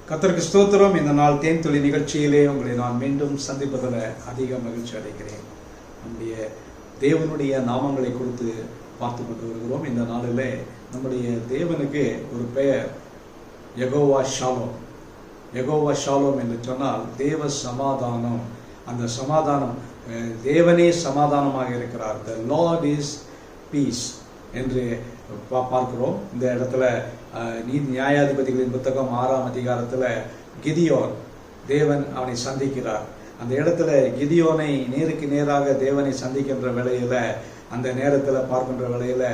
கர்த்தருக்கு ஸ்தோத்திரம். இந்த நாள் தேன் துளி நிகழ்ச்சியிலே உங்களை நான் மீண்டும் சந்திப்பதில் அதிக மகிழ்ச்சி அடைகிறேன். நம்முடைய தேவனுடைய நாமங்களை குறித்து பார்த்து கொண்டு வருகிறோம். இந்த நாளிலே நம்முடைய தேவனுக்கு ஒரு பெயர் யெகோவா ஷாலோம். யெகோவா ஷாலோம் என்று சொன்னால் தேவ சமாதானம். அந்த சமாதானம், தேவனே சமாதானமாக இருக்கிறார். The Lord is peace என்று பார்க்கிறோம். இந்த இடத்துல நியாயாதிபதிகளின் புத்தகம் 6ஆம் அதிகாரத்தில் கிதியோன், தேவன் அவனை சந்திக்கிறார். அந்த இடத்துல கிதியோனை நேருக்கு நேராக தேவனை சந்திக்கின்ற வேளையில, அந்த நேரத்தில் பார்க்கின்ற வேளையில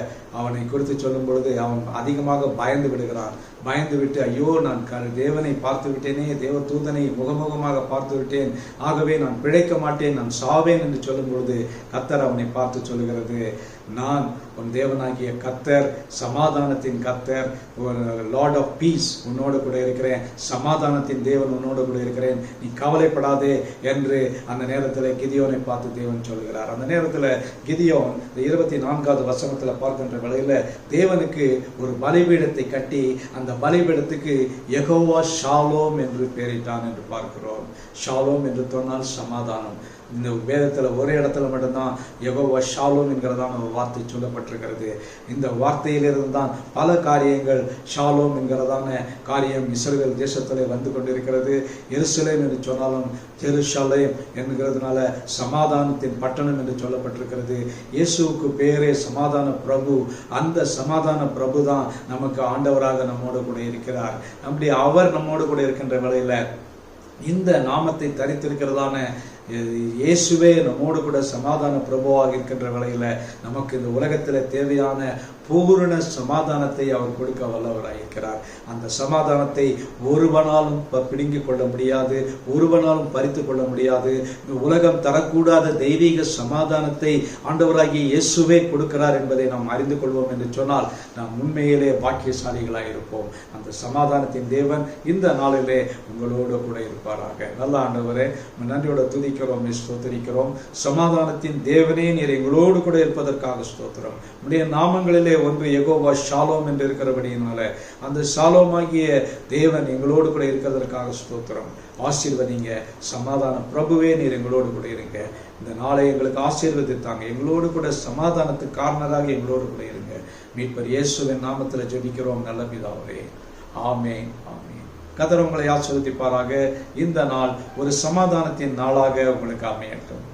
அவனை குறித்து சொல்லும் பொழுது அவன் அதிகமாக பயந்து விடுகிறான். பயந்து விட்டு, ஐயோ, நான் தேவனை பார்த்து விட்டேனே, தேவ தூதனை முகமுகமாக பார்த்து விட்டேன், ஆகவே நான் பிழைக்க மாட்டேன், நான் சாவேன் என்று சொல்லும் பொழுது கர்த்தர் அவனை பார்த்து சொல்லுகிறது, நான் உன் தேவனாகிய கர்த்தர், சமாதானத்தின் கர்த்தர், லார்ட் ஆஃப் பீஸ், உன்னோடு கூட இருக்கிறேன், சமாதானத்தின் தேவன் உன்னோடு கூட இருக்கிறேன், நீ கவலைப்படாதே என்று அந்த நேரத்தில் கிதியோனை பார்த்து தேவன் சொல்கிறார். அந்த நேரத்தில் கிதியோன் 24வது வசனத்தில் பார்க்கின்ற வேளையில தேவனுக்கு ஒரு பலிபீடத்தை கட்டி அந்த பலிபீடத்துக்கு யெகோவா ஷாலோம் என்று பெயரிட்டான் என்று பார்க்கிறோம். ஷாலோம் என்று சொன்னால் சமாதானம். இந்த வேதத்தில் ஒரே இடத்துல மட்டும்தான் யெகோவா ஷாலோம் என்கிறதான ஒரு வார்த்தை சொல்லப்பட்டிருக்கிறது. இந்த வார்த்தையிலிருந்து தான் பல காரியங்கள், ஷாலோம் என்கிறதான காரியம் இஸ்ரவேல் தேசத்திலே வந்து கொண்டிருக்கிறது. எருசலேம் என்று சொன்னாலும் ஜெருசலேம் என்கிறதுனால சமாதானத்தின் பட்டணம் என்று சொல்லப்பட்டிருக்கிறது. இயேசுவுக்கு பேரே சமாதான பிரபு. அந்த சமாதான பிரபு தான் நமக்கு ஆண்டவராக நம்மோடு கூட இருக்கிறார். நம்முடைய அவர் நம்மோடு கூட இருக்கின்ற வேளையில இந்த நாமத்தை தரித்திருக்கிறதான இயேசுவே நம்மோடு கூட சமாதான பிரபுவாக இருக்கின்ற வேளையில நமக்கு இந்த உலகத்தில் தேவையான பூரண சமாதானத்தை அவர் கொடுக்க வல்லவராயிருக்கிறார். அந்த சமாதானத்தை ஒருவனாலும் பிடுங்கிக் கொள்ள முடியாது, ஒருவனாலும் பறித்து கொள்ள முடியாது. இந்த உலகம் தரக்கூடாத தெய்வீக சமாதானத்தை ஆண்டவராகிய இயேசுவே கொடுக்கிறார் என்பதை நாம் அறிந்து கொள்வோம் என்று சொன்னால் நாம் உண்மையிலே பாக்கியசாலிகளாக இருப்போம். அந்த சமாதானத்தின் தேவன் இந்த நாளிலே உங்களோடு கூட இருப்பாராக. நல்ல ஆண்டவரே, நன்றியோட துதிக்கிறோம், ஸ்தோத்திரிக்கிறோம். சமாதானத்தின் தேவனே, நீர் எங்களோடு கூட இருப்பதற்காக ஸ்தோத்திரம். உடைய நாமங்களிலே ஒன்று யெகோவா ஷாலோம் என்று இருக்கிறபடியினால அந்த ஷாலோமாகிய தேவன் எங்களோடு கூட இருக்கிறதற்காக ஸ்தோத்திரம். ஆசீர்வதிங்க. சமாதான பிரபுவே, நீர் எங்களோடு கூட இருங்க. இந்த நாளை எங்களுக்கு ஆசீர்வதித்தாங்க. எங்களோடு கூட சமாதானத்துக்கு காரணராக எங்களோடு கூட இருங்க. மீட்பர் இயேசுவின் நாமத்தில் ஜெபிக்கிறோம் நல்ல பிதாவே. ஆமென், ஆமென். கர்த்தர் உங்களை ஆசீர்வதிப்பாராக. இந்த நாள் ஒரு சமாதானத்தின் நாளாக உங்களுக்கு அமையட்டும்.